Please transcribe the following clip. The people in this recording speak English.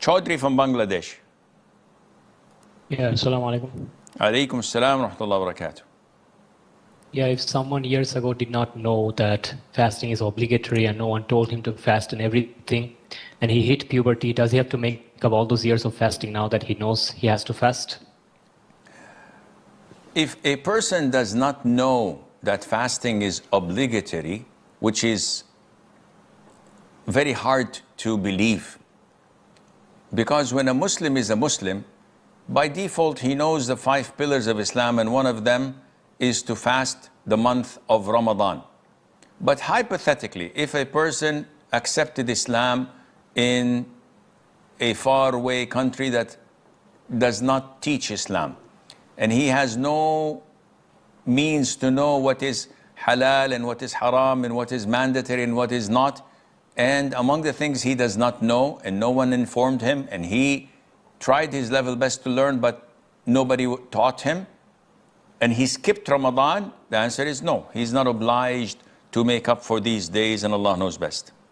Chaudhry from Bangladesh. Yeah, assalamu alaikum. Alaikum assalam wa rahmatullahi wa barakatuh. Yeah, if someone years ago did not know that fasting is obligatory and no one told him to fast and everything, and he hit puberty, does he have to make up all those years of fasting now that he knows he has to fast? If a person does not know that fasting is obligatory, which is very hard to believe, because when a Muslim is a Muslim, by default he knows the 5 pillars of Islam, and one of them is to fast the month of Ramadan. But hypothetically, if a person accepted Islam in a faraway country that does not teach Islam, and he has no means to know what is halal and what is haram and what is mandatory and what is not, and among the things he does not know and no one informed him, and he tried his level best to learn but nobody taught him, and he skipped Ramadan, the answer is no. He's not obliged to make up for these days, and Allah knows best.